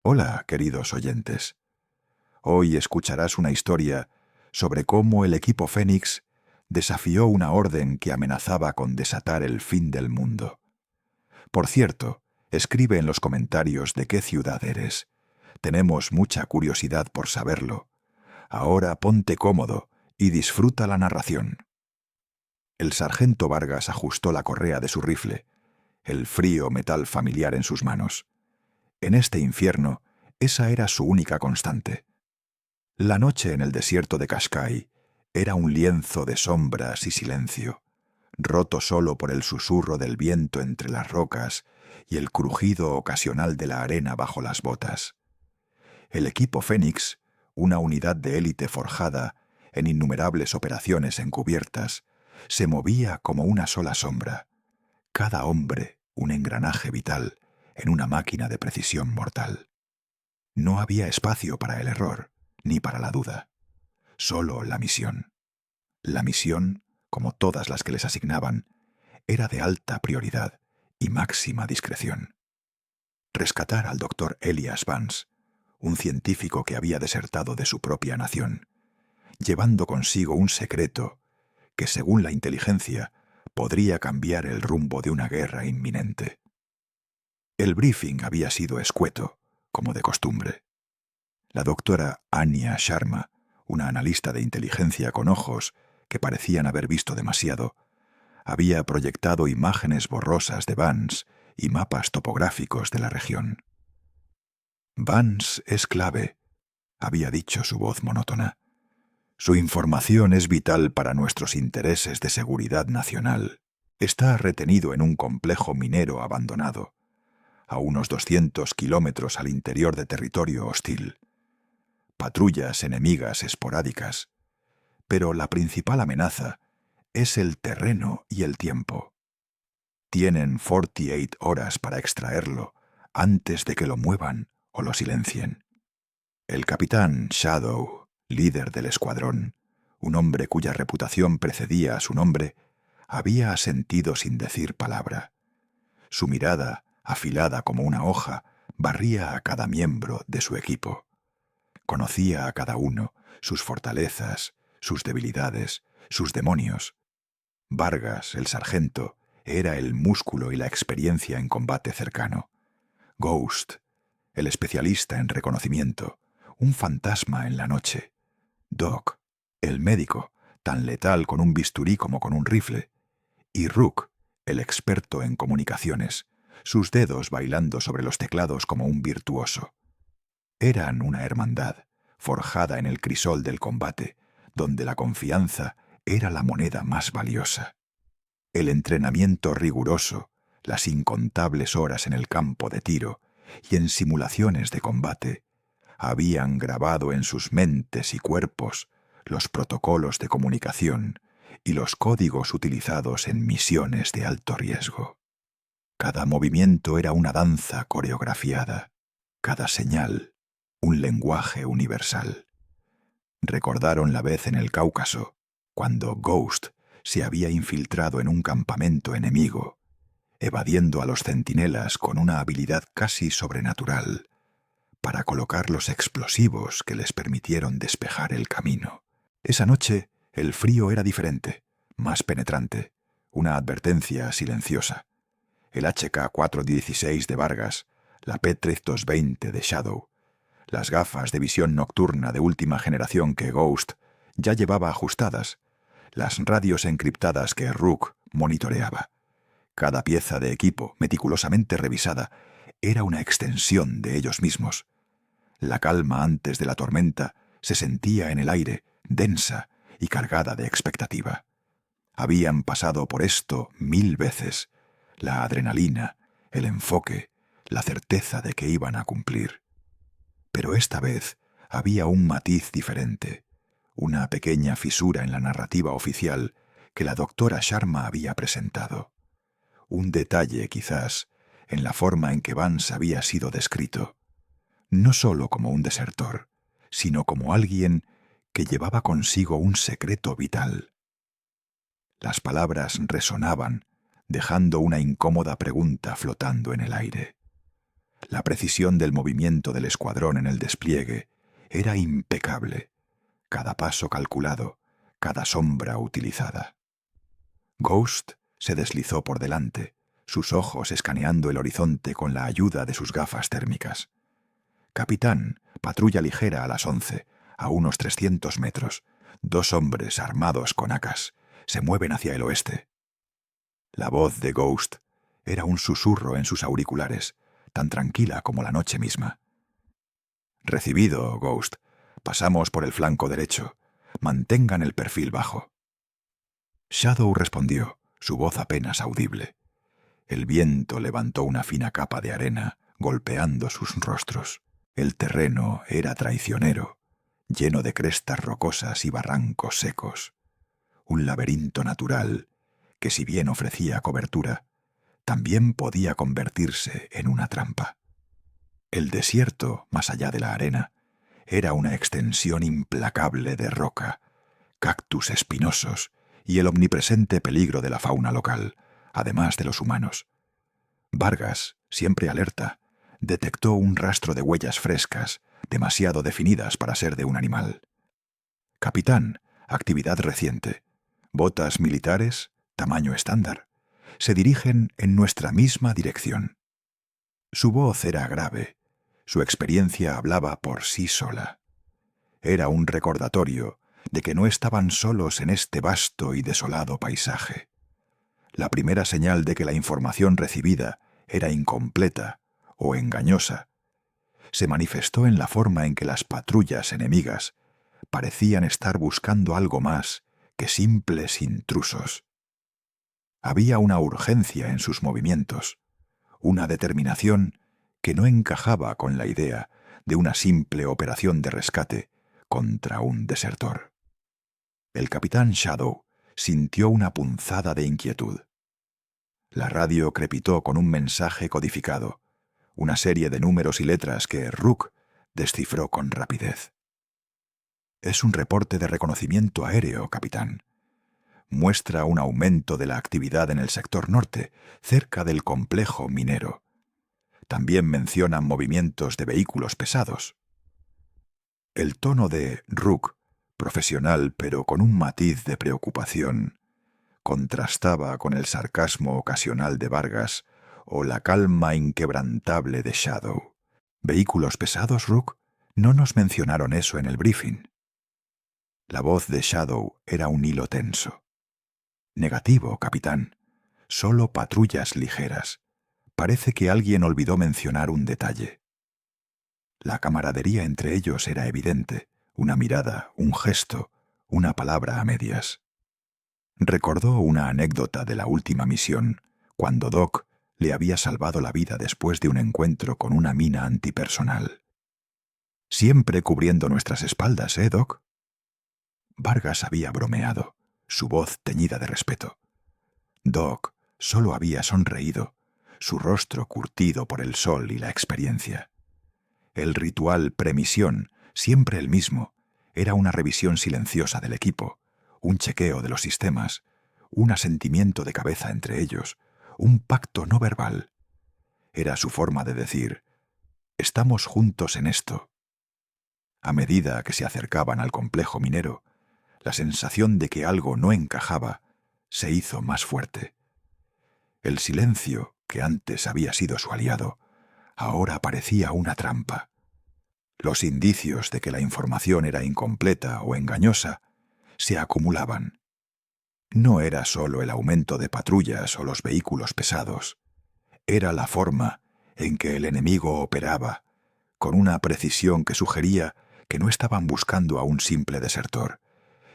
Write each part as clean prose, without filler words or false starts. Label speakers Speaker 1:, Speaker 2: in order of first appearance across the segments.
Speaker 1: Hola, queridos oyentes. Hoy escucharás una historia sobre cómo el equipo Fénix desafió una orden que amenazaba con desatar el fin del mundo. Por cierto, escribe en los comentarios de qué ciudad eres. Tenemos mucha curiosidad por saberlo. Ahora ponte cómodo y disfruta la narración. El sargento Vargas ajustó la correa de su rifle, el frío metal familiar en sus manos. En este infierno, esa era su única constante. La noche en el desierto de Cascai era un lienzo de sombras y silencio, roto solo por el susurro del viento entre las rocas y el crujido ocasional de la arena bajo las botas. El equipo Fénix, una unidad de élite forjada en innumerables operaciones encubiertas, se movía como una sola sombra, cada hombre un engranaje vital en una máquina de precisión mortal. No había espacio para el error, ni para la duda. Solo la misión. La misión, como todas las que les asignaban, era de alta prioridad y máxima discreción. Rescatar al doctor Elias Vance, un científico que había desertado de su propia nación, llevando consigo un secreto que, según la inteligencia, podría cambiar el rumbo de una guerra inminente. El briefing había sido escueto, como de costumbre. La doctora Anya Sharma, una analista de inteligencia con ojos que parecían haber visto demasiado, había proyectado imágenes borrosas de Vance y mapas topográficos de la región. «Vance es clave», había dicho su voz monótona. «Su información es vital para nuestros intereses de seguridad nacional. Está retenido en un complejo minero abandonado, a unos 200 kilómetros al interior de territorio hostil. Patrullas enemigas esporádicas, pero la principal amenaza es el terreno y el tiempo. Tienen 48 horas para extraerlo antes de que lo muevan o lo silencien». El capitán Shadow, líder del escuadrón, un hombre cuya reputación precedía a su nombre, había asentido sin decir palabra. Su mirada, afilada como una hoja, barría a cada miembro de su equipo. Conocía a cada uno, sus fortalezas, sus debilidades, sus demonios. Vargas, el sargento, era el músculo y la experiencia en combate cercano. Ghost, el especialista en reconocimiento, un fantasma en la noche. Doc, el médico, tan letal con un bisturí como con un rifle. Y Rook, el experto en comunicaciones, sus dedos bailando sobre los teclados como un virtuoso. Eran una hermandad, forjada en el crisol del combate, donde la confianza era la moneda más valiosa. El entrenamiento riguroso, las incontables horas en el campo de tiro y en simulaciones de combate, habían grabado en sus mentes y cuerpos los protocolos de comunicación y los códigos utilizados en misiones de alto riesgo. Cada movimiento era una danza coreografiada, cada señal un lenguaje universal. Recordaron la vez en el Cáucaso, cuando Ghost se había infiltrado en un campamento enemigo, evadiendo a los centinelas con una habilidad casi sobrenatural, para colocar los explosivos que les permitieron despejar el camino. Esa noche el frío era diferente, más penetrante, una advertencia silenciosa. El HK-416 de Vargas, la P-320 de Shadow, las gafas de visión nocturna de última generación que Ghost ya llevaba ajustadas, las radios encriptadas que Rook monitoreaba. Cada pieza de equipo, meticulosamente revisada, era una extensión de ellos mismos. La calma antes de la tormenta se sentía en el aire, densa y cargada de expectativa. Habían pasado por esto 1000 veces. La adrenalina, el enfoque, la certeza de que iban a cumplir. Pero esta vez había un matiz diferente, una pequeña fisura en la narrativa oficial que la doctora Sharma había presentado. Un detalle, quizás, en la forma en que Vance había sido descrito, no solo como un desertor, sino como alguien que llevaba consigo un secreto vital. Las palabras resonaban, dejando una incómoda pregunta flotando en el aire. La precisión del movimiento del escuadrón en el despliegue era impecable, cada paso calculado, cada sombra utilizada. Ghost se deslizó por delante, sus ojos escaneando el horizonte con la ayuda de sus gafas térmicas. Capitán, patrulla ligera a las 11, a unos 300 metros. 2 hombres armados con hachas se mueven hacia el oeste. La voz de Ghost era un susurro en sus auriculares, tan tranquila como la noche misma. Recibido, Ghost. Pasamos por el flanco derecho. Mantengan el perfil bajo. Shadow respondió, su voz apenas audible. El viento levantó una fina capa de arena, golpeando sus rostros. El terreno era traicionero, lleno de crestas rocosas y barrancos secos. Un laberinto natural que, si bien ofrecía cobertura, también podía convertirse en una trampa. El desierto, más allá de la arena, era una extensión implacable de roca, cactus espinosos y el omnipresente peligro de la fauna local, además de los humanos. Vargas, siempre alerta, detectó un rastro de huellas frescas, demasiado definidas para ser de un animal. Capitán, actividad reciente. Botas militares, tamaño estándar. Se dirigen en nuestra misma dirección. Su voz era grave. Su experiencia hablaba por sí sola. Era un recordatorio de que no estaban solos en este vasto y desolado paisaje. La primera señal de que la información recibida era incompleta o engañosa se manifestó en la forma en que las patrullas enemigas parecían estar buscando algo más que simples intrusos. Había una urgencia en sus movimientos, una determinación que no encajaba con la idea de una simple operación de rescate contra un desertor. El capitán Shadow sintió una punzada de inquietud. La radio crepitó con un mensaje codificado, una serie de números y letras que Rook descifró con rapidez. Es un reporte de reconocimiento aéreo, capitán. Muestra un aumento de la actividad en el sector norte, cerca del complejo minero. También mencionan movimientos de vehículos pesados. El tono de Rook, profesional pero con un matiz de preocupación, contrastaba con el sarcasmo ocasional de Vargas o la calma inquebrantable de Shadow. ¿Vehículos pesados, Rook? No nos mencionaron eso en el briefing. La voz de Shadow era un hilo tenso. Negativo, capitán. Solo patrullas ligeras. Parece que alguien olvidó mencionar un detalle. La camaradería entre ellos era evidente. Una mirada, un gesto, una palabra a medias. Recordó una anécdota de la última misión, cuando Doc le había salvado la vida después de un encuentro con una mina antipersonal. Siempre cubriendo nuestras espaldas, Doc? Vargas había bromeado, su voz teñida de respeto. Doc solo había sonreído, su rostro curtido por el sol y la experiencia. El ritual premisión, siempre el mismo, era una revisión silenciosa del equipo, un chequeo de los sistemas, un asentimiento de cabeza entre ellos, un pacto no verbal. Era su forma de decir, estamos juntos en esto. A medida que se acercaban al complejo minero, la sensación de que algo no encajaba se hizo más fuerte. El silencio, que antes había sido su aliado, ahora parecía una trampa. Los indicios de que la información era incompleta o engañosa se acumulaban. No era solo el aumento de patrullas o los vehículos pesados. Era la forma en que el enemigo operaba, con una precisión que sugería que no estaban buscando a un simple desertor,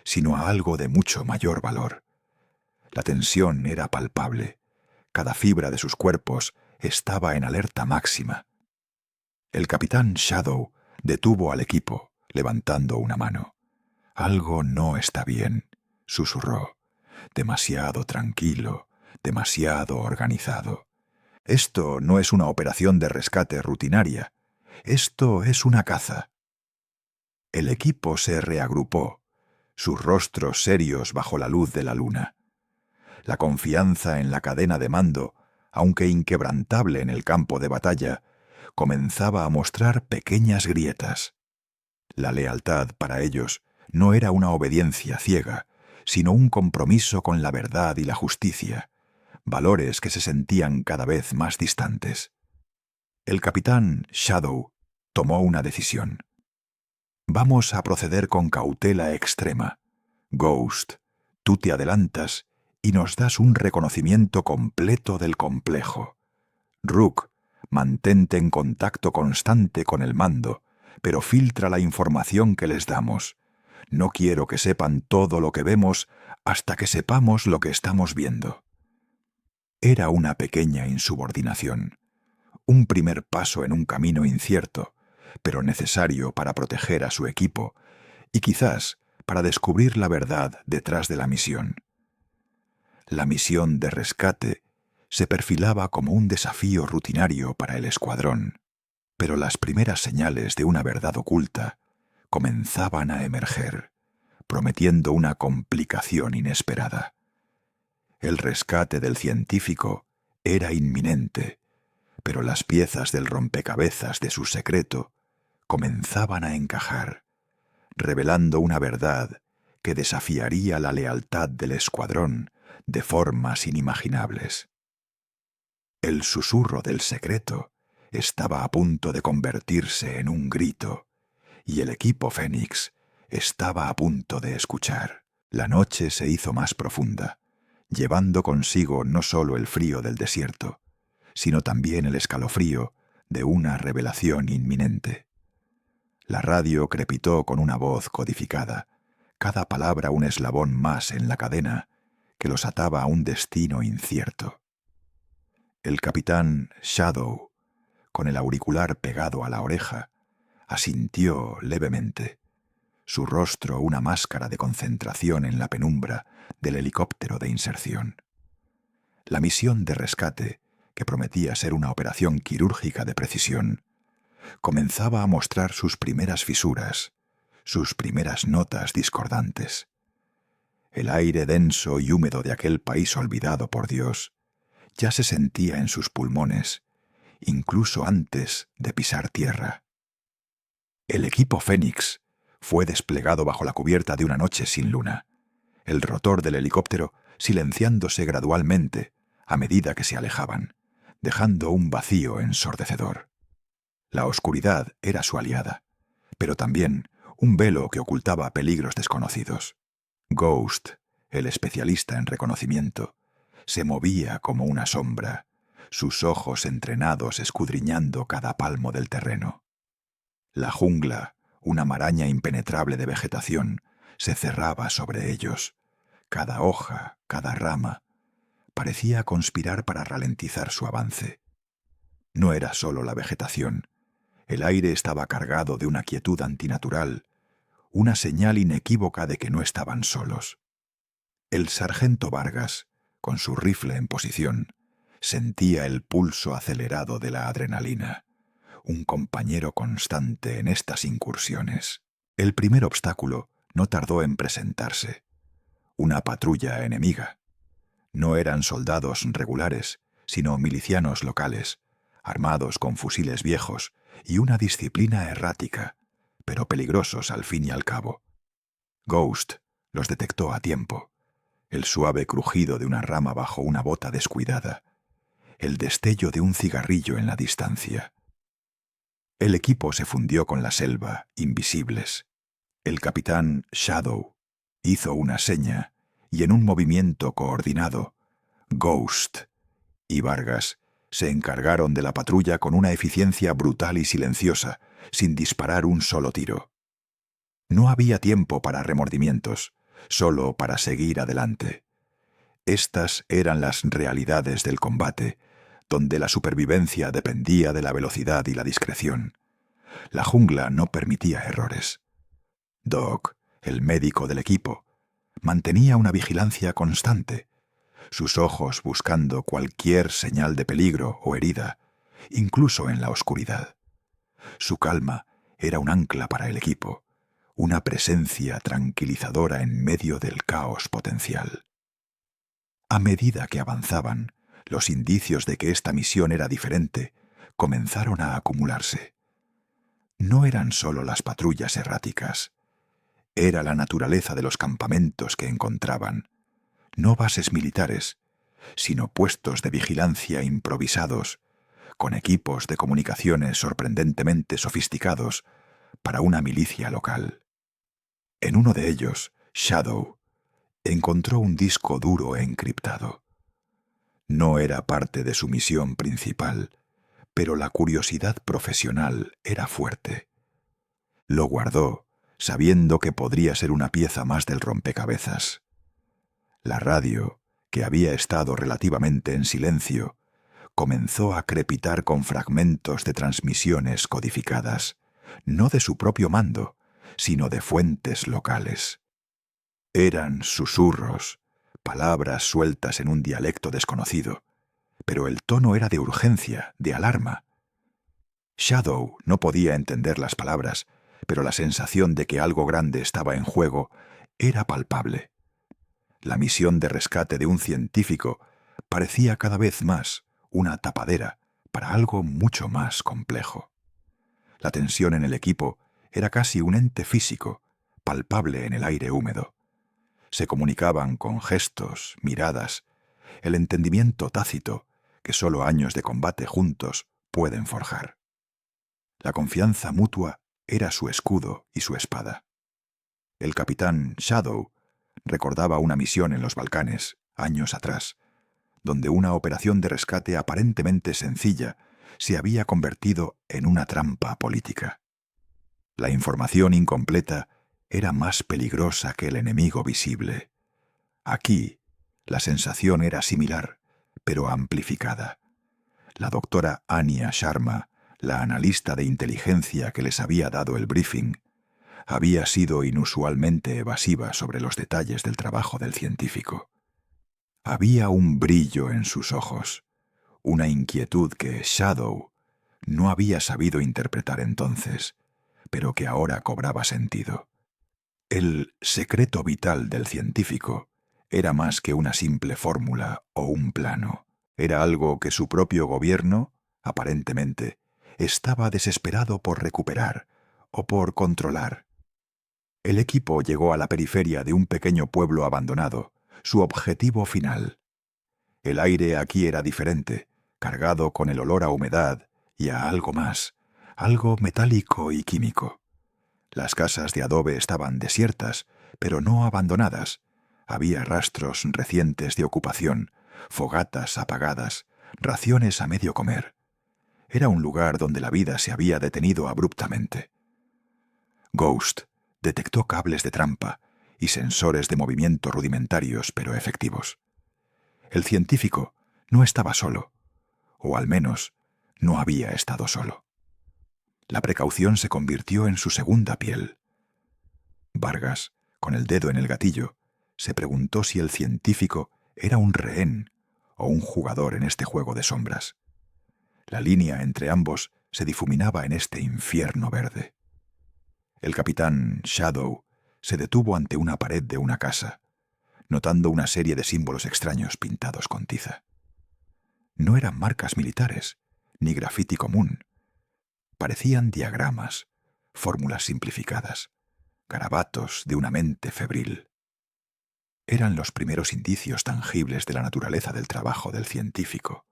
Speaker 1: sino a algo de mucho mayor valor. La tensión era palpable. Cada fibra de sus cuerpos estaba en alerta máxima. El capitán Shadow detuvo al equipo, levantando una mano. «Algo no está bien», susurró. «Demasiado tranquilo, demasiado organizado. Esto no es una operación de rescate rutinaria. Esto es una caza». El equipo se reagrupó, sus rostros serios bajo la luz de la luna. La confianza en la cadena de mando, aunque inquebrantable en el campo de batalla, comenzaba a mostrar pequeñas grietas. La lealtad para ellos no era una obediencia ciega, sino un compromiso con la verdad y la justicia, valores que se sentían cada vez más distantes. El capitán Shadow tomó una decisión. Vamos a proceder con cautela extrema. Ghost, tú te adelantas y nos das un reconocimiento completo del complejo. Rook, mantente en contacto constante con el mando, pero filtra la información que les damos. No quiero que sepan todo lo que vemos hasta que sepamos lo que estamos viendo. Era una pequeña insubordinación, un primer paso en un camino incierto, pero necesario para proteger a su equipo y quizás para descubrir la verdad detrás de la misión. La misión de rescate se perfilaba como un desafío rutinario para el escuadrón, pero las primeras señales de una verdad oculta comenzaban a emerger, prometiendo una complicación inesperada. El rescate del científico era inminente, pero las piezas del rompecabezas de su secreto comenzaban a encajar, revelando una verdad que desafiaría la lealtad del escuadrón de formas inimaginables. El susurro del secreto estaba a punto de convertirse en un grito, y el equipo Fénix estaba a punto de escuchar. La noche se hizo más profunda, llevando consigo no solo el frío del desierto, sino también el escalofrío de una revelación inminente. La radio crepitó con una voz codificada, cada palabra un eslabón más en la cadena que los ataba a un destino incierto. El capitán Shadow, con el auricular pegado a la oreja, asintió levemente, su rostro una máscara de concentración en la penumbra del helicóptero de inserción. La misión de rescate, que prometía ser una operación quirúrgica de precisión, comenzaba a mostrar sus primeras fisuras, sus primeras notas discordantes. El aire denso y húmedo de aquel país olvidado por Dios ya se sentía en sus pulmones, incluso antes de pisar tierra. El equipo Fénix fue desplegado bajo la cubierta de una noche sin luna, el rotor del helicóptero silenciándose gradualmente a medida que se alejaban, dejando un vacío ensordecedor. La oscuridad era su aliada, pero también un velo que ocultaba peligros desconocidos. Ghost, el especialista en reconocimiento, se movía como una sombra, sus ojos entrenados escudriñando cada palmo del terreno. La jungla, una maraña impenetrable de vegetación, se cerraba sobre ellos. Cada hoja, cada rama, parecía conspirar para ralentizar su avance. No era solo la vegetación. El aire estaba cargado de una quietud antinatural, una señal inequívoca de que no estaban solos. El sargento Vargas, con su rifle en posición, sentía el pulso acelerado de la adrenalina, un compañero constante en estas incursiones. El primer obstáculo no tardó en presentarse. Una patrulla enemiga. No eran soldados regulares, sino milicianos locales, armados con fusiles viejos y una disciplina errática, pero peligrosos al fin y al cabo. Ghost los detectó a tiempo. El suave crujido de una rama bajo una bota descuidada, el destello de un cigarrillo en la distancia. El equipo se fundió con la selva, invisibles. El capitán Shadow hizo una seña y en un movimiento coordinado, Ghost y Vargas se encargaron de la patrulla con una eficiencia brutal y silenciosa, sin disparar un solo tiro. No había tiempo para remordimientos, solo para seguir adelante. Estas eran las realidades del combate, donde la supervivencia dependía de la velocidad y la discreción. La jungla no permitía errores. Doc, el médico del equipo, mantenía una vigilancia constante, sus ojos buscando cualquier señal de peligro o herida, incluso en la oscuridad. Su calma era un ancla para el equipo, una presencia tranquilizadora en medio del caos potencial. A medida que avanzaban, los indicios de que esta misión era diferente comenzaron a acumularse. No eran solo las patrullas erráticas. Era la naturaleza de los campamentos que encontraban, no bases militares, sino puestos de vigilancia improvisados, con equipos de comunicaciones sorprendentemente sofisticados para una milicia local. En uno de ellos, Shadow encontró un disco duro encriptado. No era parte de su misión principal, pero la curiosidad profesional era fuerte. Lo guardó, sabiendo que podría ser una pieza más del rompecabezas. La radio, que había estado relativamente en silencio, comenzó a crepitar con fragmentos de transmisiones codificadas, no de su propio mando, sino de fuentes locales. Eran susurros, palabras sueltas en un dialecto desconocido, pero el tono era de urgencia, de alarma. Shadow no podía entender las palabras, pero la sensación de que algo grande estaba en juego era palpable. La misión de rescate de un científico parecía cada vez más una tapadera para algo mucho más complejo. La tensión en el equipo era casi un ente físico, palpable en el aire húmedo. Se comunicaban con gestos, miradas, el entendimiento tácito que solo años de combate juntos pueden forjar. La confianza mutua era su escudo y su espada. El capitán Shadow recordaba una misión en los Balcanes, años atrás, donde una operación de rescate aparentemente sencilla se había convertido en una trampa política. La información incompleta era más peligrosa que el enemigo visible. Aquí, la sensación era similar, pero amplificada. La doctora Anya Sharma, la analista de inteligencia que les había dado el briefing, había sido inusualmente evasiva sobre los detalles del trabajo del científico. Había un brillo en sus ojos, una inquietud que Shadow no había sabido interpretar entonces, pero que ahora cobraba sentido. El secreto vital del científico era más que una simple fórmula o un plano. Era algo que su propio gobierno, aparentemente, estaba desesperado por recuperar o por controlar. El equipo llegó a la periferia de un pequeño pueblo abandonado, su objetivo final. El aire aquí era diferente, cargado con el olor a humedad y a algo más, algo metálico y químico. Las casas de adobe estaban desiertas, pero no abandonadas. Había rastros recientes de ocupación, fogatas apagadas, raciones a medio comer. Era un lugar donde la vida se había detenido abruptamente. Ghost detectó cables de trampa y sensores de movimiento rudimentarios pero efectivos. El científico no estaba solo, o al menos no había estado solo. La precaución se convirtió en su segunda piel. Vargas, con el dedo en el gatillo, se preguntó si el científico era un rehén o un jugador en este juego de sombras. La línea entre ambos se difuminaba en este infierno verde. El capitán Shadow se detuvo ante una pared de una casa, notando una serie de símbolos extraños pintados con tiza. No eran marcas militares, ni grafiti común. Parecían diagramas, fórmulas simplificadas, garabatos de una mente febril. Eran los primeros indicios tangibles de la naturaleza del trabajo del científico,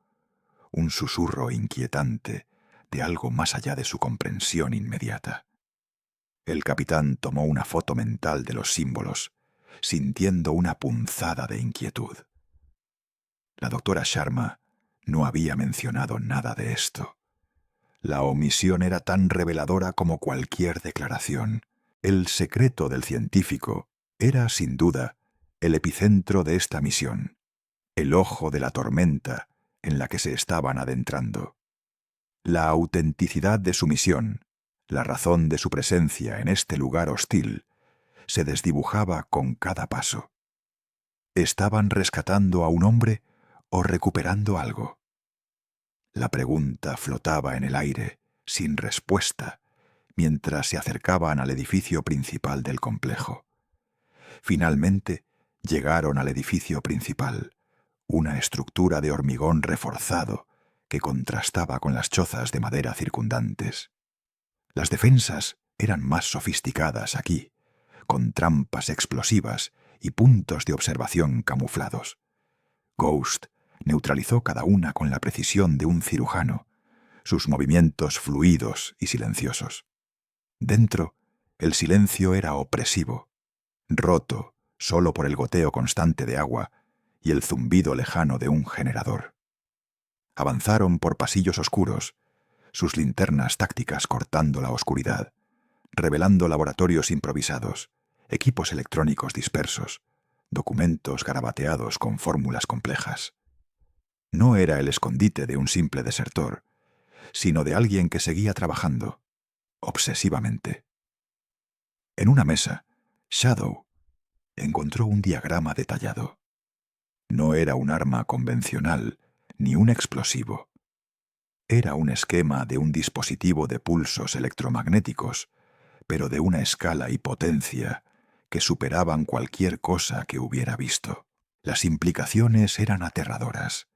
Speaker 1: un susurro inquietante de algo más allá de su comprensión inmediata. El capitán tomó una foto mental de los símbolos, sintiendo una punzada de inquietud. La doctora Sharma no había mencionado nada de esto. La omisión era tan reveladora como cualquier declaración. El secreto del científico era, sin duda, el epicentro de esta misión, el ojo de la tormenta en la que se estaban adentrando. La autenticidad de su misión, la razón de su presencia en este lugar hostil, se desdibujaba con cada paso. ¿Estaban rescatando a un hombre o recuperando algo? La pregunta flotaba en el aire, sin respuesta, mientras se acercaban al edificio principal del complejo. Finalmente, llegaron al edificio principal, una estructura de hormigón reforzado que contrastaba con las chozas de madera circundantes. Las defensas eran más sofisticadas aquí, con trampas explosivas y puntos de observación camuflados. Ghost neutralizó cada una con la precisión de un cirujano, sus movimientos fluidos y silenciosos. Dentro, el silencio era opresivo, roto solo por el goteo constante de agua y el zumbido lejano de un generador. Avanzaron por pasillos oscuros, sus linternas tácticas cortando la oscuridad, revelando laboratorios improvisados, equipos electrónicos dispersos, documentos garabateados con fórmulas complejas. No era el escondite de un simple desertor, sino de alguien que seguía trabajando, obsesivamente. En una mesa, Shadow encontró un diagrama detallado. No era un arma convencional ni un explosivo. Era un esquema de un dispositivo de pulsos electromagnéticos, pero de una escala y potencia que superaban cualquier cosa que hubiera visto. Las implicaciones eran aterradoras.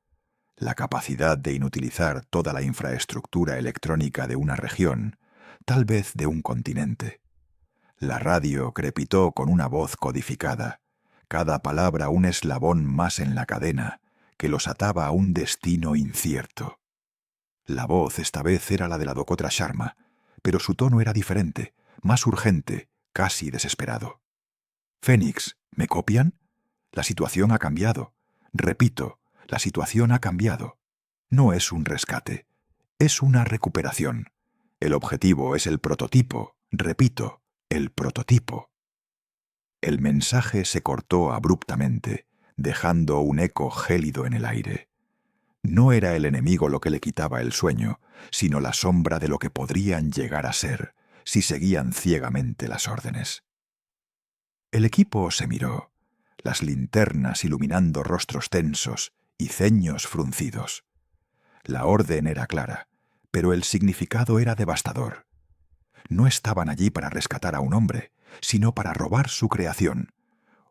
Speaker 1: La capacidad de inutilizar toda la infraestructura electrónica de una región, tal vez de un continente. La radio crepitó con una voz codificada, cada palabra un eslabón más en la cadena que los ataba a un destino incierto. La voz esta vez era la de la Docotra Sharma, pero su tono era diferente, más urgente, casi desesperado. «Fénix, ¿me copian? La situación ha cambiado. Repito, la situación ha cambiado. No es un rescate, es una recuperación. El objetivo es el prototipo, repito, el prototipo». El mensaje se cortó abruptamente, dejando un eco gélido en el aire. No era el enemigo lo que le quitaba el sueño, sino la sombra de lo que podrían llegar a ser si seguían ciegamente las órdenes. El equipo se miró, las linternas iluminando rostros tensos y ceños fruncidos. La orden era clara, pero el significado era devastador. No estaban allí para rescatar a un hombre, sino para robar su creación,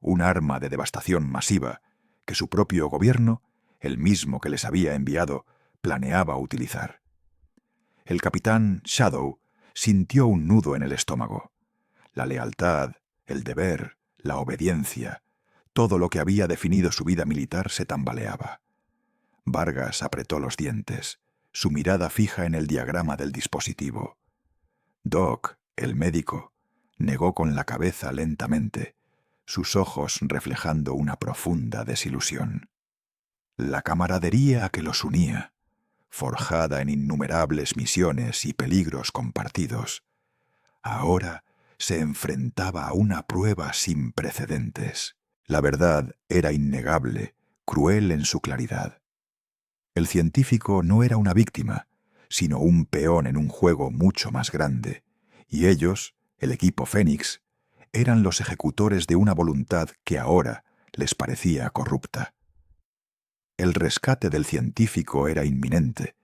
Speaker 1: un arma de devastación masiva que su propio gobierno, el mismo que les había enviado, planeaba utilizar. El capitán Shadow sintió un nudo en el estómago. La lealtad, el deber, la obediencia, todo lo que había definido su vida militar se tambaleaba. Vargas apretó los dientes, su mirada fija en el diagrama del dispositivo. Doc, el médico, negó con la cabeza lentamente, sus ojos reflejando una profunda desilusión. La camaradería que los unía, forjada en innumerables misiones y peligros compartidos, ahora se enfrentaba a una prueba sin precedentes. La verdad era innegable, cruel en su claridad. El científico no era una víctima, sino un peón en un juego mucho más grande, y ellos, el equipo Fénix, eran los ejecutores de una voluntad que ahora les parecía corrupta. El rescate del científico era inminente,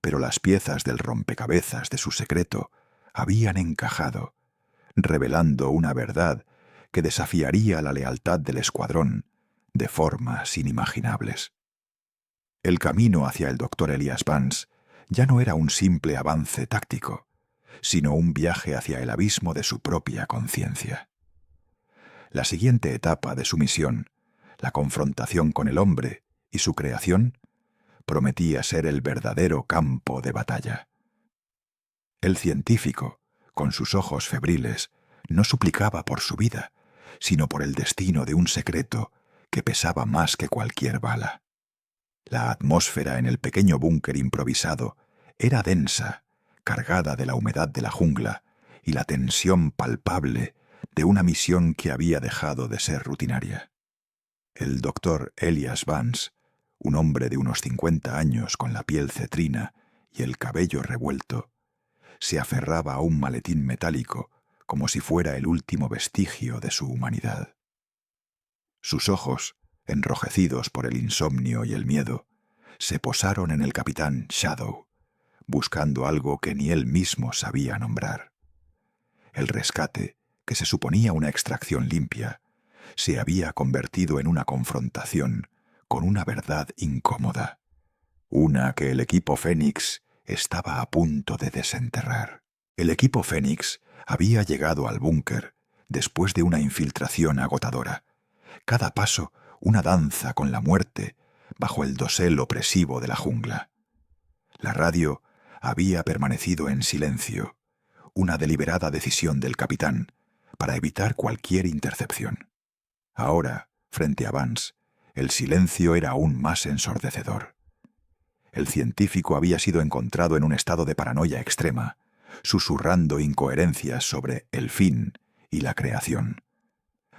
Speaker 1: pero las piezas del rompecabezas de su secreto habían encajado, revelando una verdad que desafiaría la lealtad del escuadrón de formas inimaginables. El camino hacia el Dr. Elias Vance ya no era un simple avance táctico, sino un viaje hacia el abismo de su propia conciencia. La siguiente etapa de su misión, la confrontación con el hombre y su creación, prometía ser el verdadero campo de batalla. El científico, con sus ojos febriles, no suplicaba por su vida, sino por el destino de un secreto que pesaba más que cualquier bala. La atmósfera en el pequeño búnker improvisado era densa, cargada de la humedad de la jungla y la tensión palpable de una misión que había dejado de ser rutinaria. El Dr. Elias Vance, un hombre de unos 50 años con la piel cetrina y el cabello revuelto, se aferraba a un maletín metálico como si fuera el último vestigio de su humanidad. Sus ojos, enrojecidos por el insomnio y el miedo, se posaron en el capitán Shadow, buscando algo que ni él mismo sabía nombrar. El rescate, que se suponía una extracción limpia, se había convertido en una confrontación con una verdad incómoda, una que el equipo Fénix estaba a punto de desenterrar. El equipo Fénix había llegado al búnker después de una infiltración agotadora. Cada paso una danza con la muerte bajo el dosel opresivo de la jungla. La radio había permanecido en silencio, una deliberada decisión del capitán para evitar cualquier intercepción. Ahora, frente a Vance, el silencio era aún más ensordecedor. El científico había sido encontrado en un estado de paranoia extrema, susurrando incoherencias sobre el fin y la creación.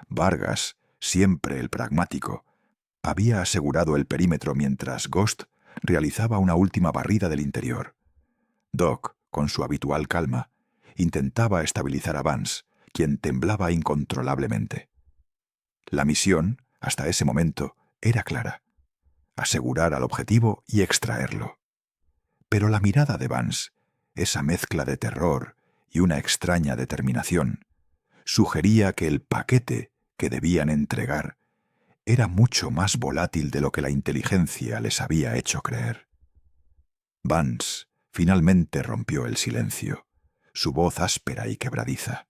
Speaker 1: Vargas, siempre el pragmático, había asegurado el perímetro mientras Ghost realizaba una última barrida del interior. Doc, con su habitual calma, intentaba estabilizar a Vance, quien temblaba incontrolablemente. La misión, hasta ese momento, era clara: asegurar al objetivo y extraerlo. Pero la mirada de Vance, esa mezcla de terror y una extraña determinación, sugería que el paquete que debían entregar era mucho más volátil de lo que la inteligencia les había hecho creer. Vance finalmente rompió el silencio, su voz áspera y quebradiza.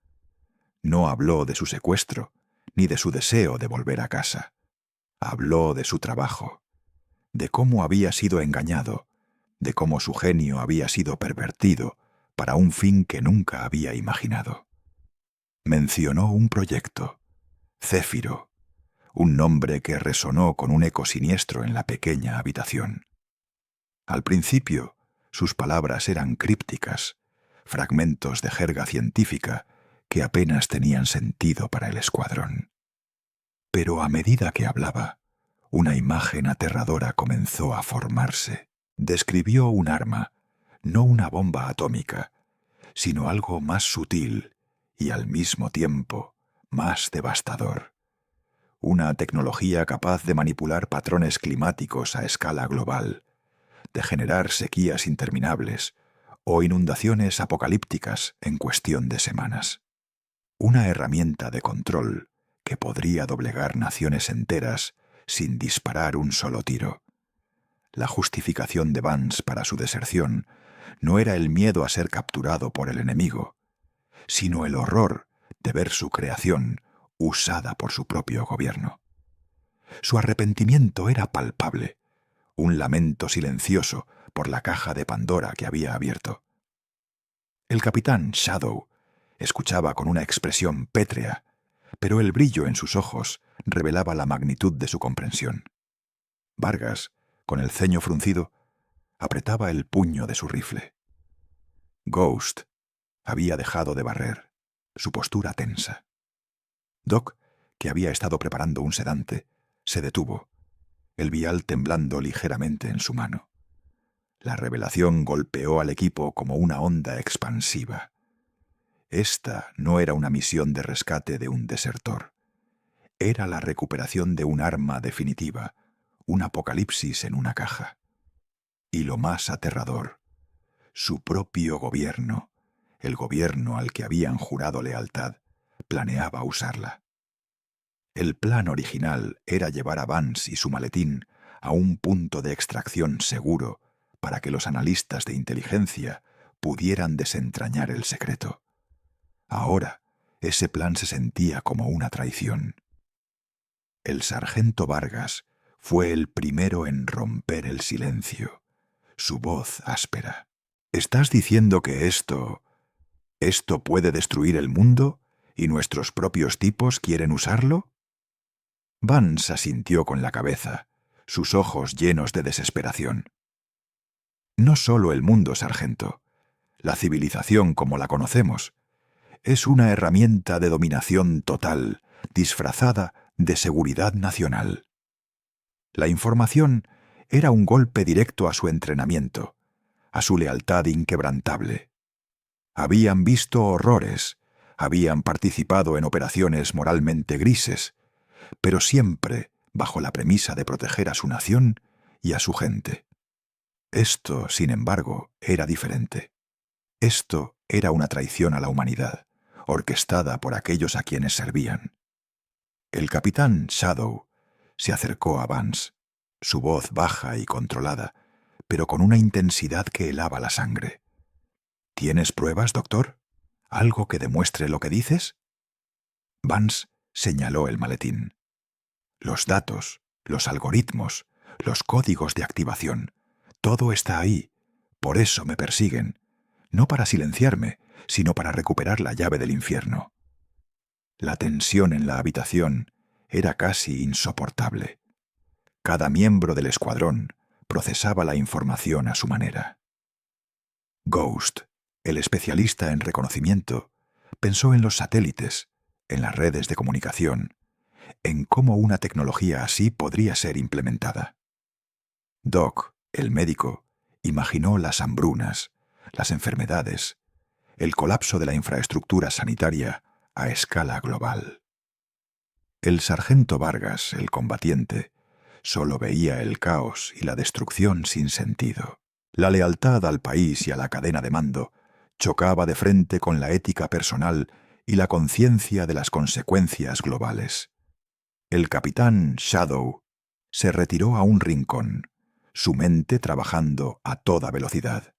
Speaker 1: No habló de su secuestro, ni de su deseo de volver a casa. Habló de su trabajo, de cómo había sido engañado, de cómo su genio había sido pervertido para un fin que nunca había imaginado. Mencionó un proyecto, Céfiro, un nombre que resonó con un eco siniestro en la pequeña habitación. Al principio, sus palabras eran crípticas, fragmentos de jerga científica que apenas tenían sentido para el escuadrón. Pero a medida que hablaba, una imagen aterradora comenzó a formarse. Describió un arma, no una bomba atómica, sino algo más sutil y al mismo tiempo más devastador. Una tecnología capaz de manipular patrones climáticos a escala global, de generar sequías interminables o inundaciones apocalípticas en cuestión de semanas. Una herramienta de control que podría doblegar naciones enteras sin disparar un solo tiro. La justificación de Vance para su deserción no era el miedo a ser capturado por el enemigo, sino el horror de ver su creación usada por su propio gobierno. Su arrepentimiento era palpable, un lamento silencioso por la caja de Pandora que había abierto. El capitán Shadow escuchaba con una expresión pétrea, pero el brillo en sus ojos revelaba la magnitud de su comprensión. Vargas, con el ceño fruncido, apretaba el puño de su rifle. Ghost había dejado de barrer, su postura tensa. Doc, que había estado preparando un sedante, se detuvo, el vial temblando ligeramente en su mano. La revelación golpeó al equipo como una onda expansiva. Esta no era una misión de rescate de un desertor. Era la recuperación de un arma definitiva, un apocalipsis en una caja. Y lo más aterrador, su propio gobierno, el gobierno al que habían jurado lealtad, planeaba usarla. El plan original era llevar a Vance y su maletín a un punto de extracción seguro para que los analistas de inteligencia pudieran desentrañar el secreto. Ahora, ese plan se sentía como una traición. El sargento Vargas fue el primero en romper el silencio, su voz áspera. ¿Estás diciendo que esto puede destruir el mundo y nuestros propios tipos quieren usarlo? Vance asintió con la cabeza, sus ojos llenos de desesperación. No solo el mundo, sargento. La civilización como la conocemos es una herramienta de dominación total, disfrazada de seguridad nacional. La información era un golpe directo a su entrenamiento, a su lealtad inquebrantable. Habían visto horrores, habían participado en operaciones moralmente grises, pero siempre bajo la premisa de proteger a su nación y a su gente. Esto, sin embargo, era diferente. Esto era una traición a la humanidad, orquestada por aquellos a quienes servían. El capitán Shadow se acercó a Vance, su voz baja y controlada, pero con una intensidad que helaba la sangre. ¿Tienes pruebas, doctor? ¿Algo que demuestre lo que dices? Vance señaló el maletín. Los datos, los algoritmos, los códigos de activación, todo está ahí. Por eso me persiguen, no para silenciarme, sino para recuperar la llave del infierno. La tensión en la habitación era casi insoportable. Cada miembro del escuadrón procesaba la información a su manera. Ghost, el especialista en reconocimiento, pensó en los satélites, en las redes de comunicación, en cómo una tecnología así podría ser implementada. Doc, el médico, imaginó las hambrunas, las enfermedades, el colapso de la infraestructura sanitaria a escala global. El sargento Vargas, el combatiente, solo veía el caos y la destrucción sin sentido. La lealtad al país y a la cadena de mando chocaba de frente con la ética personal y la conciencia de las consecuencias globales. El capitán Shadow se retiró a un rincón, su mente trabajando a toda velocidad.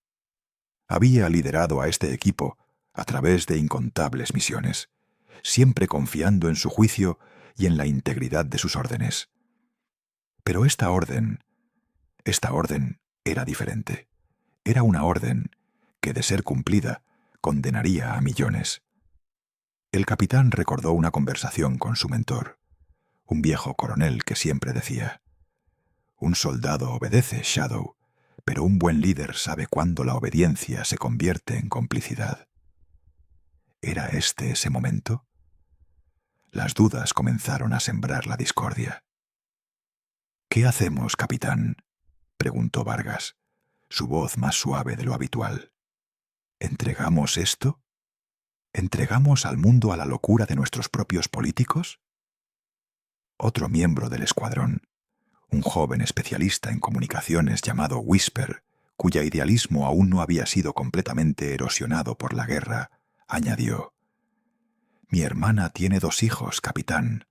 Speaker 1: Había liderado a este equipo a través de incontables misiones, siempre confiando en su juicio y en la integridad de sus órdenes. Pero esta orden era diferente. Era una orden que, de ser cumplida, condenaría a millones. El capitán recordó una conversación con su mentor, un viejo coronel que siempre decía: «Un soldado obedece, Shadow, pero un buen líder sabe cuándo la obediencia se convierte en complicidad». ¿Era este ese momento? Las dudas comenzaron a sembrar la discordia. «¿Qué hacemos, capitán?», preguntó Vargas, su voz más suave de lo habitual. ¿Entregamos esto? ¿Entregamos al mundo a la locura de nuestros propios políticos? Otro miembro del escuadrón, un joven especialista en comunicaciones llamado Whisper, cuya idealismo aún no había sido completamente erosionado por la guerra, añadió: «Mi hermana tiene 2 hijos, capitán.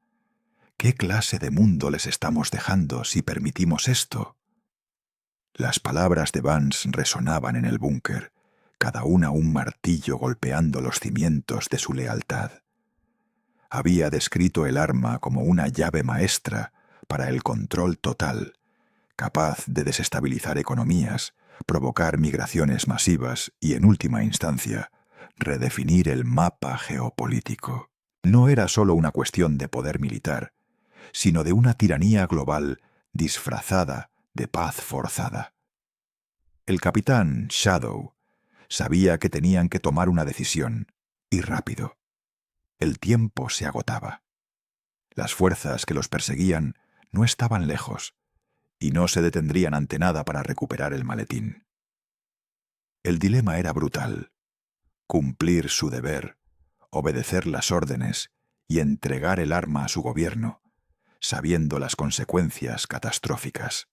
Speaker 1: ¿Qué clase de mundo les estamos dejando si permitimos esto?». Las palabras de Vance resonaban en el búnker, cada una un martillo golpeando los cimientos de su lealtad. Había descrito el arma como una llave maestra para el control total, capaz de desestabilizar economías, provocar migraciones masivas y, en última instancia, redefinir el mapa geopolítico. No era solo una cuestión de poder militar, sino de una tiranía global disfrazada de paz forzada. El capitán Shadow sabía que tenían que tomar una decisión, y rápido. El tiempo se agotaba. Las fuerzas que los perseguían no estaban lejos, y no se detendrían ante nada para recuperar el maletín. El dilema era brutal: cumplir su deber, obedecer las órdenes y entregar el arma a su gobierno, sabiendo las consecuencias catastróficas,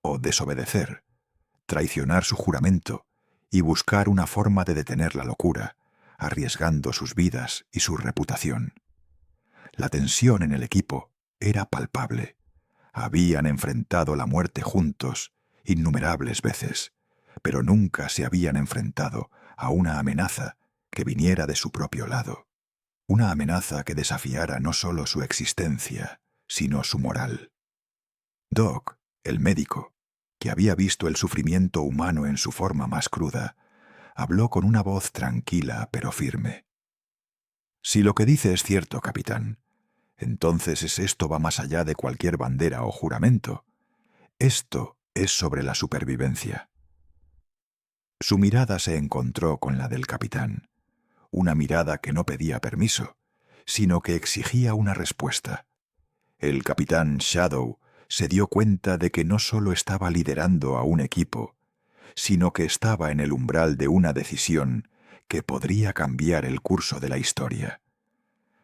Speaker 1: o desobedecer, traicionar su juramento y buscar una forma de detener la locura, arriesgando sus vidas y su reputación. La tensión en el equipo era palpable. Habían enfrentado la muerte juntos innumerables veces, pero nunca se habían enfrentado a una amenaza que viniera de su propio lado. Una amenaza que desafiara no solo su existencia, sino su moral. Doc, el médico, que había visto el sufrimiento humano en su forma más cruda, habló con una voz tranquila pero firme. «Si lo que dice es cierto, capitán, entonces esto va más allá de cualquier bandera o juramento. Esto es sobre la supervivencia». Su mirada se encontró con la del capitán, una mirada que no pedía permiso, sino que exigía una respuesta. El capitán Shadow se dio cuenta de que no solo estaba liderando a un equipo, sino que estaba en el umbral de una decisión que podría cambiar el curso de la historia.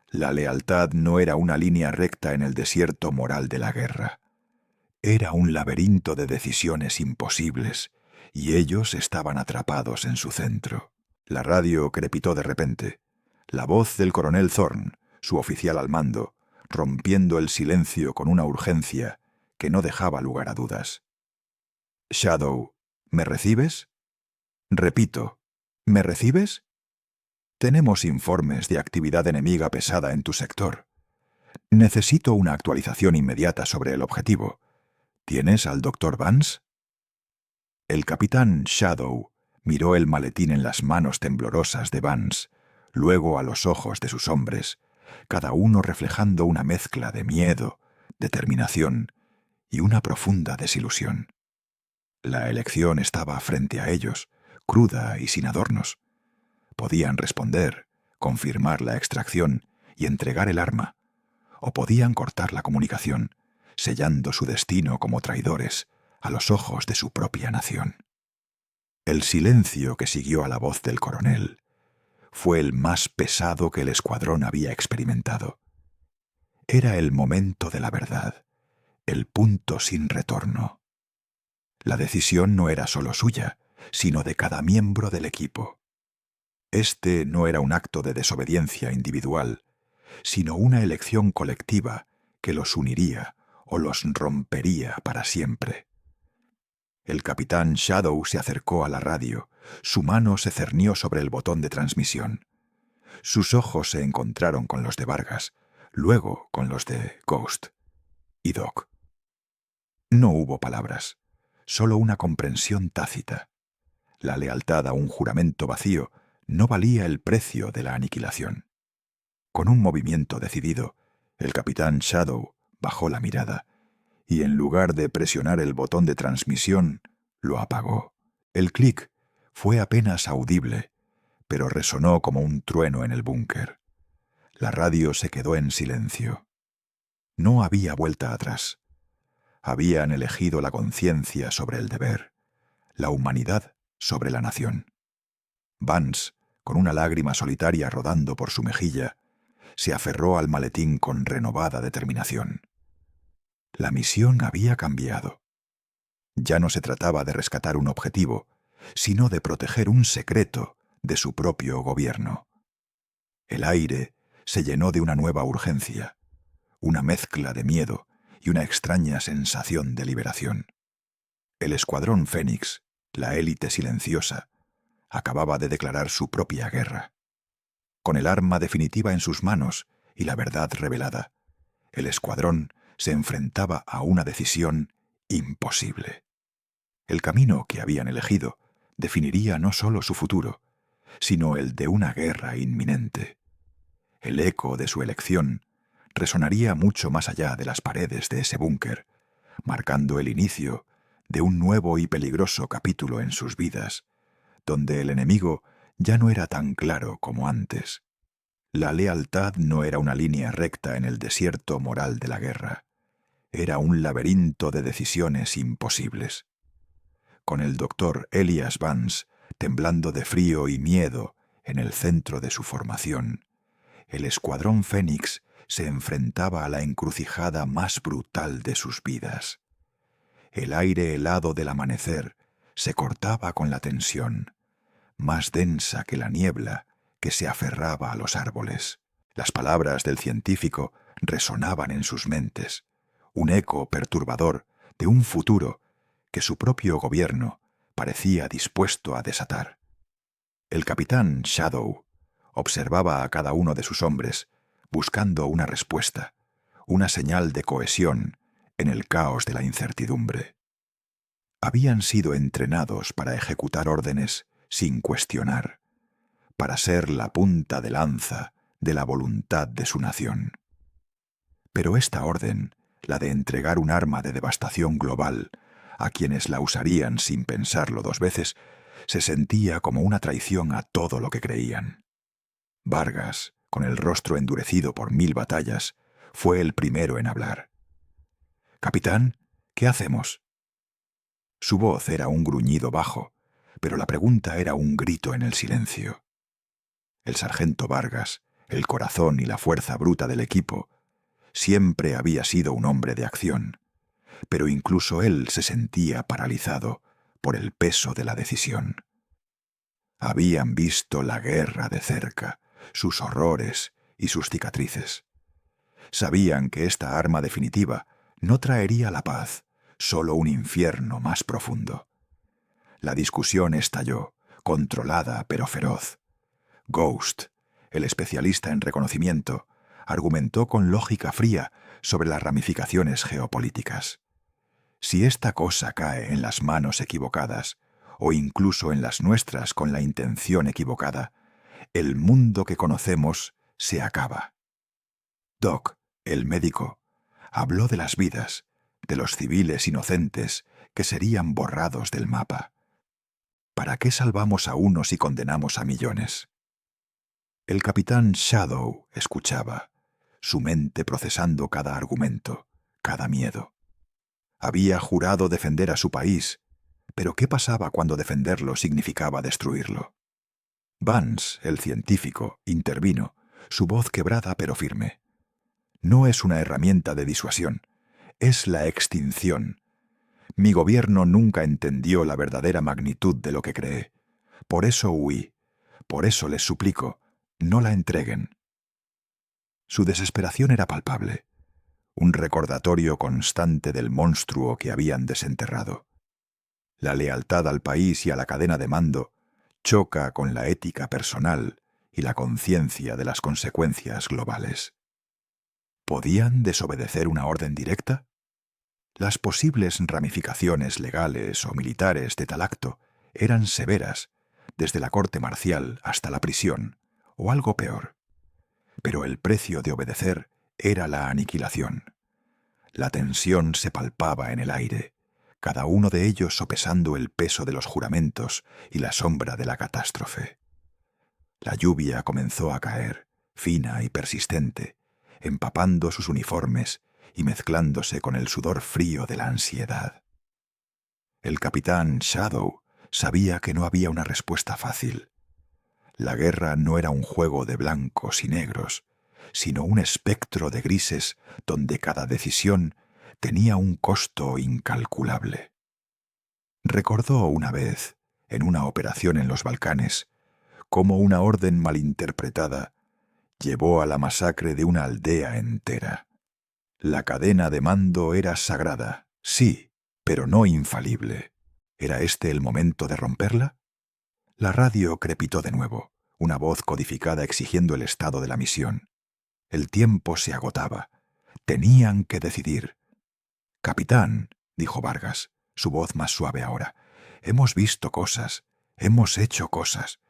Speaker 1: La lealtad no era una línea recta en el desierto moral de la guerra. Era un laberinto de decisiones imposibles, y ellos estaban atrapados en su centro. La radio crepitó de repente. La voz del coronel Thorne, su oficial al mando, rompiendo el silencio con una urgencia que no dejaba lugar a dudas. «Shadow, ¿Me recibes? Repito, ¿me recibes? Tenemos informes de actividad enemiga pesada en tu sector. Necesito una actualización inmediata sobre el objetivo. ¿Tienes al Dr. Vance? El capitán Shadow miró el maletín en las manos temblorosas de Vance, luego a los ojos de sus hombres, cada uno reflejando una mezcla de miedo, determinación y una profunda desilusión. La elección estaba frente a ellos, cruda y sin adornos. Podían responder, confirmar la extracción y entregar el arma, o podían cortar la comunicación, sellando su destino como traidores a los ojos de su propia nación. El silencio que siguió a la voz del coronel fue el más pesado que el escuadrón había experimentado. Era el momento de la verdad, el punto sin retorno. La decisión no era solo suya, sino de cada miembro del equipo. Este no era un acto de desobediencia individual, sino una elección colectiva que los uniría o los rompería para siempre. El capitán Shadow se acercó a la radio, su mano se cernió sobre el botón de transmisión. Sus ojos se encontraron con los de Vargas, luego con los de Ghost y Doc. No hubo palabras, solo una comprensión tácita. La lealtad a un juramento vacío no valía el precio de la aniquilación. Con un movimiento decidido, el capitán Shadow bajó la mirada y en lugar de presionar el botón de transmisión, lo apagó. El clic fue apenas audible, pero resonó como un trueno en el búnker. La radio se quedó en silencio. No había vuelta atrás. Habían elegido la conciencia sobre el deber, la humanidad sobre la nación. Vance, con una lágrima solitaria rodando por su mejilla, se aferró al maletín con renovada determinación. La misión había cambiado. Ya no se trataba de rescatar un objetivo, sino de proteger un secreto de su propio gobierno. El aire se llenó de una nueva urgencia, una mezcla de miedo y una extraña sensación de liberación. El escuadrón Fénix, la élite silenciosa, acababa de declarar su propia guerra. Con el arma definitiva en sus manos y la verdad revelada, el escuadrón se enfrentaba a una decisión imposible. El camino que habían elegido definiría no solo su futuro, sino el de una guerra inminente. El eco de su elección resonaría mucho más allá de las paredes de ese búnker, marcando el inicio de un nuevo y peligroso capítulo en sus vidas, donde el enemigo ya no era tan claro como antes. La lealtad no era una línea recta en el desierto moral de la guerra. Era un laberinto de decisiones imposibles. Con el doctor Elias Vance temblando de frío y miedo en el centro de su formación, el escuadrón Fénix se enfrentaba a la encrucijada más brutal de sus vidas. El aire helado del amanecer se cortaba con la tensión, más densa que la niebla que se aferraba a los árboles. Las palabras del científico resonaban en sus mentes, un eco perturbador de un futuro que su propio gobierno parecía dispuesto a desatar. El capitán Shadow observaba a cada uno de sus hombres, buscando una respuesta, una señal de cohesión en el caos de la incertidumbre. Habían sido entrenados para ejecutar órdenes sin cuestionar, para ser la punta de lanza de la voluntad de su nación. Pero esta orden, la de entregar un arma de devastación global a quienes la usarían sin pensarlo dos veces, se sentía como una traición a todo lo que creían. Vargas, con el rostro endurecido por 1000 batallas, fue el primero en hablar. «Capitán, ¿qué hacemos?» Su voz era un gruñido bajo, pero la pregunta era un grito en el silencio. El sargento Vargas, el corazón y la fuerza bruta del equipo, siempre había sido un hombre de acción, pero incluso él se sentía paralizado por el peso de la decisión. Habían visto la guerra de cerca, sus horrores y sus cicatrices. Sabían que esta arma definitiva no traería la paz, solo un infierno más profundo. La discusión estalló, controlada pero feroz. Ghost, el especialista en reconocimiento, argumentó con lógica fría sobre las ramificaciones geopolíticas. Si esta cosa cae en las manos equivocadas, o incluso en las nuestras con la intención equivocada, el mundo que conocemos se acaba. Doc, el médico, habló de las vidas, de los civiles inocentes que serían borrados del mapa. ¿Para qué salvamos a unos y condenamos a millones? El capitán Shadow escuchaba, su mente procesando cada argumento, cada miedo. Había jurado defender a su país, pero ¿qué pasaba cuando defenderlo significaba destruirlo? Vance, el científico, intervino, su voz quebrada pero firme. No es una herramienta de disuasión, es la extinción. Mi gobierno nunca entendió la verdadera magnitud de lo que cree. Por eso huí, por eso les suplico, no la entreguen. Su desesperación era palpable, un recordatorio constante del monstruo que habían desenterrado. La lealtad al país y a la cadena de mando choca con la ética personal y la conciencia de las consecuencias globales. ¿Podían desobedecer una orden directa? Las posibles ramificaciones legales o militares de tal acto eran severas, desde la corte marcial hasta la prisión, o algo peor. Pero el precio de obedecer era la aniquilación. La tensión se palpaba en el aire, cada uno de ellos sopesando el peso de los juramentos y la sombra de la catástrofe. La lluvia comenzó a caer, fina y persistente, empapando sus uniformes y mezclándose con el sudor frío de la ansiedad. El capitán Shadow sabía que no había una respuesta fácil. La guerra no era un juego de blancos y negros, sino un espectro de grises donde cada decisión tenía un costo incalculable. Recordó una vez, en una operación en los Balcanes, cómo una orden malinterpretada llevó a la masacre de una aldea entera. La cadena de mando era sagrada, sí, pero no infalible. ¿Era este el momento de romperla? La radio crepitó de nuevo, una voz codificada exigiendo el estado de la misión. El tiempo se agotaba. Tenían que decidir. «Capitán», dijo Vargas, su voz más suave ahora, «hemos visto cosas, hemos hecho cosas,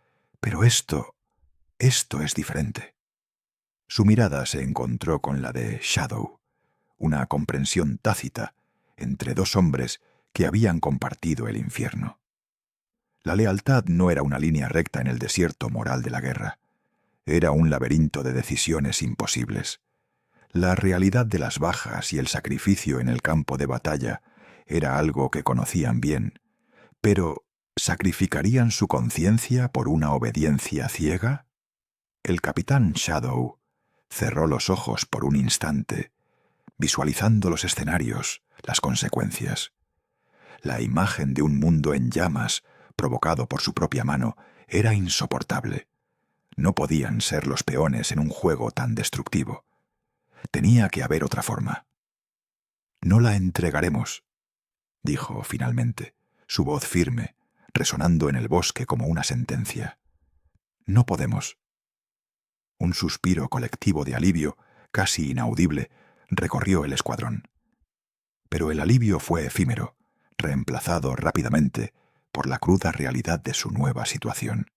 Speaker 1: pero esto es diferente». Su mirada se encontró con la de Shadow, una comprensión tácita entre dos hombres que habían compartido el infierno. La lealtad no era una línea recta en el desierto moral de la guerra. Era un laberinto de decisiones imposibles. La realidad de las bajas y el sacrificio en el campo de batalla era algo que conocían bien, pero ¿sacrificarían su conciencia por una obediencia ciega? El capitán Shadow cerró los ojos por un instante, visualizando los escenarios, las consecuencias. La imagen de un mundo en llamas, provocado por su propia mano, era insoportable. No podían ser los peones en un juego tan destructivo. Tenía que haber otra forma. «No la entregaremos», dijo finalmente, su voz firme, resonando en el bosque como una sentencia. «No podemos». Un suspiro colectivo de alivio, casi inaudible, recorrió el escuadrón. Pero el alivio fue efímero, reemplazado rápidamente por la cruda realidad de su nueva situación.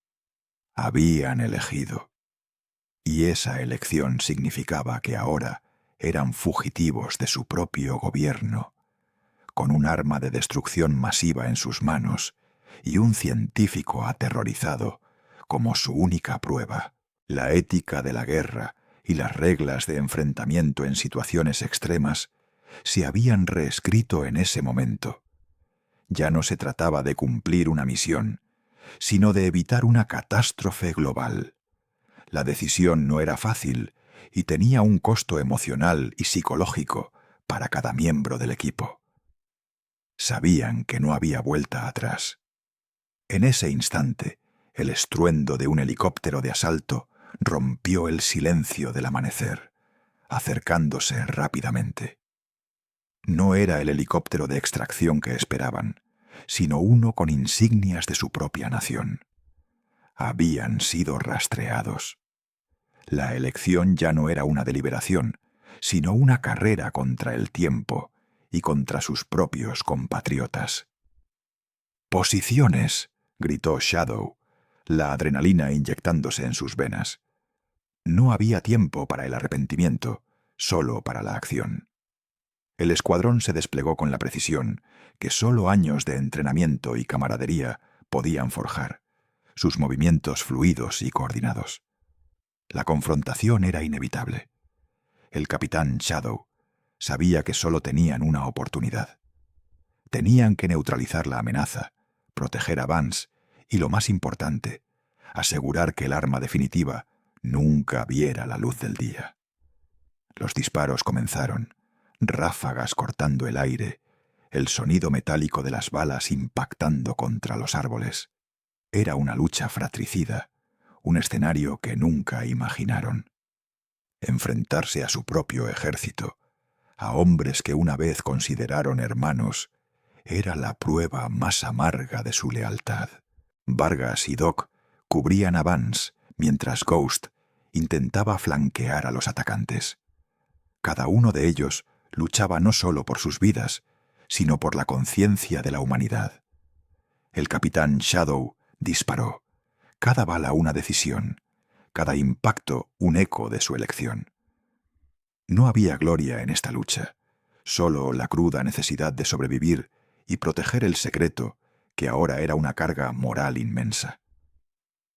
Speaker 1: Habían elegido. Y esa elección significaba que ahora eran fugitivos de su propio gobierno, con un arma de destrucción masiva en sus manos y un científico aterrorizado como su única prueba. La ética de la guerra y las reglas de enfrentamiento en situaciones extremas se habían reescrito en ese momento. Ya no se trataba de cumplir una misión, sino de evitar una catástrofe global. La decisión no era fácil y tenía un costo emocional y psicológico para cada miembro del equipo. Sabían que no había vuelta atrás. En ese instante, el estruendo de un helicóptero de asalto rompió el silencio del amanecer, acercándose rápidamente. No era el helicóptero de extracción que esperaban, sino uno con insignias de su propia nación. Habían sido rastreados. La elección ya no era una deliberación, sino una carrera contra el tiempo y contra sus propios compatriotas. «¡Posiciones!», gritó Shadow, la adrenalina inyectándose en sus venas. No había tiempo para el arrepentimiento, solo para la acción. El escuadrón se desplegó con la precisión que solo años de entrenamiento y camaradería podían forjar, sus movimientos fluidos y coordinados. La confrontación era inevitable. El capitán Shadow sabía que solo tenían una oportunidad. Tenían que neutralizar la amenaza, proteger a Vance y, lo más importante, asegurar que el arma definitiva nunca viera la luz del día. Los disparos comenzaron, ráfagas cortando el aire, el sonido metálico de las balas impactando contra los árboles. Era una lucha fratricida, un escenario que nunca imaginaron. Enfrentarse a su propio ejército, a hombres que una vez consideraron hermanos, era la prueba más amarga de su lealtad. Vargas y Doc cubrían a Vance, mientras Ghost intentaba flanquear a los atacantes. Cada uno de ellos luchaba no solo por sus vidas, sino por la conciencia de la humanidad. El capitán Shadow disparó, cada bala una decisión, cada impacto un eco de su elección. No había gloria en esta lucha, solo la cruda necesidad de sobrevivir y proteger el secreto, que ahora era una carga moral inmensa.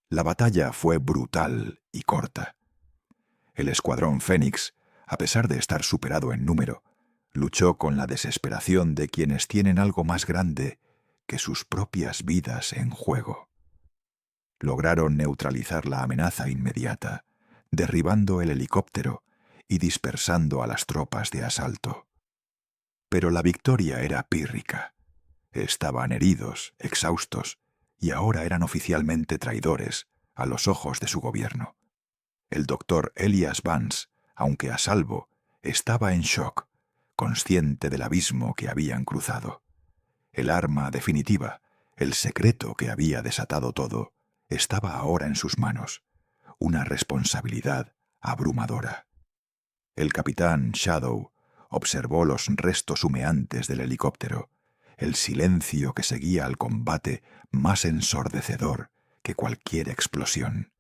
Speaker 1: La batalla fue brutal y corta. El escuadrón Fénix, a pesar de estar superado en número, luchó con la desesperación de quienes tienen algo más grande que sus propias vidas en juego. Lograron neutralizar la amenaza inmediata, derribando el helicóptero y dispersando a las tropas de asalto. Pero la victoria era pírrica. Estaban heridos, exhaustos, y ahora eran oficialmente traidores a los ojos de su gobierno. El doctor Elias Vance, aunque a salvo, estaba en shock, consciente del abismo que habían cruzado. El arma definitiva, el secreto que había desatado todo, estaba ahora en sus manos, una responsabilidad abrumadora. El capitán Shadow observó los restos humeantes del helicóptero, el silencio que seguía al combate más ensordecedor que cualquier explosión.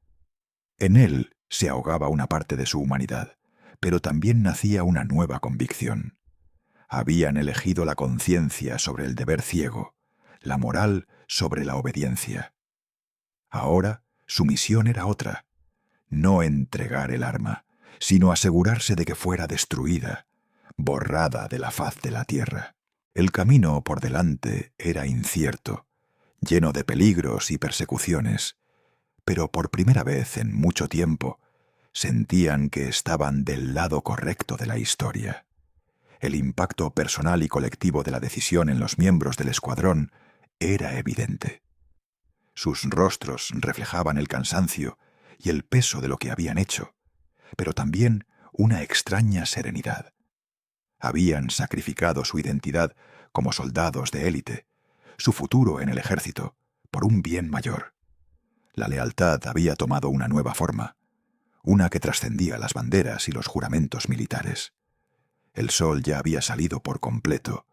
Speaker 1: En él se ahogaba una parte de su humanidad, pero también nacía una nueva convicción. Habían elegido la conciencia sobre el deber ciego, la moral sobre la obediencia. Ahora su misión era otra, no entregar el arma, sino asegurarse de que fuera destruida, borrada de la faz de la tierra. El camino por delante era incierto, lleno de peligros y persecuciones, pero por primera vez en mucho tiempo sentían que estaban del lado correcto de la historia. El impacto personal y colectivo de la decisión en los miembros del escuadrón era evidente. Sus rostros reflejaban el cansancio y el peso de lo que habían hecho, pero también una extraña serenidad. Habían sacrificado su identidad como soldados de élite, su futuro en el ejército, por un bien mayor. La lealtad había tomado una nueva forma, una que trascendía las banderas y los juramentos militares. El sol ya había salido por completo,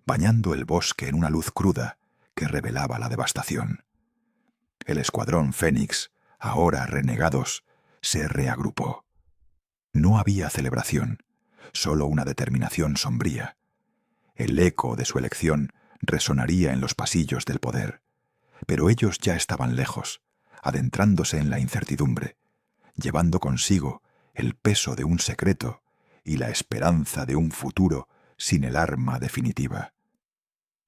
Speaker 1: bañando el bosque en una luz cruda que revelaba la devastación. El escuadrón Fénix, ahora renegados, se reagrupó. No había celebración, solo una determinación sombría. El eco de su elección resonaría en los pasillos del poder, pero ellos ya estaban lejos, adentrándose en la incertidumbre, llevando consigo el peso de un secreto y la esperanza de un futuro sin el arma definitiva.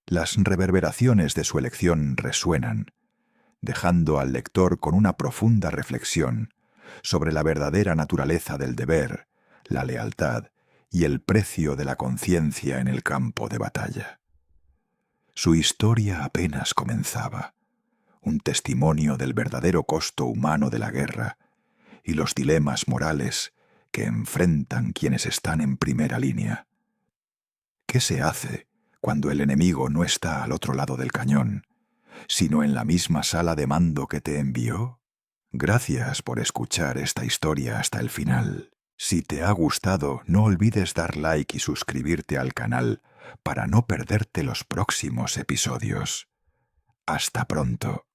Speaker 1: Las reverberaciones de su elección resuenan, dejando al lector con una profunda reflexión sobre la verdadera naturaleza del deber, la lealtad y el precio de la conciencia en el campo de batalla. Su historia apenas comenzaba, un testimonio del verdadero costo humano de la guerra y los dilemas morales que enfrentan quienes están en primera línea. ¿Qué se hace cuando el enemigo no está al otro lado del cañón, sino en la misma sala de mando que te envió? Gracias por escuchar esta historia hasta el final. Si te ha gustado, no olvides dar like y suscribirte al canal para no perderte los próximos episodios. Hasta pronto.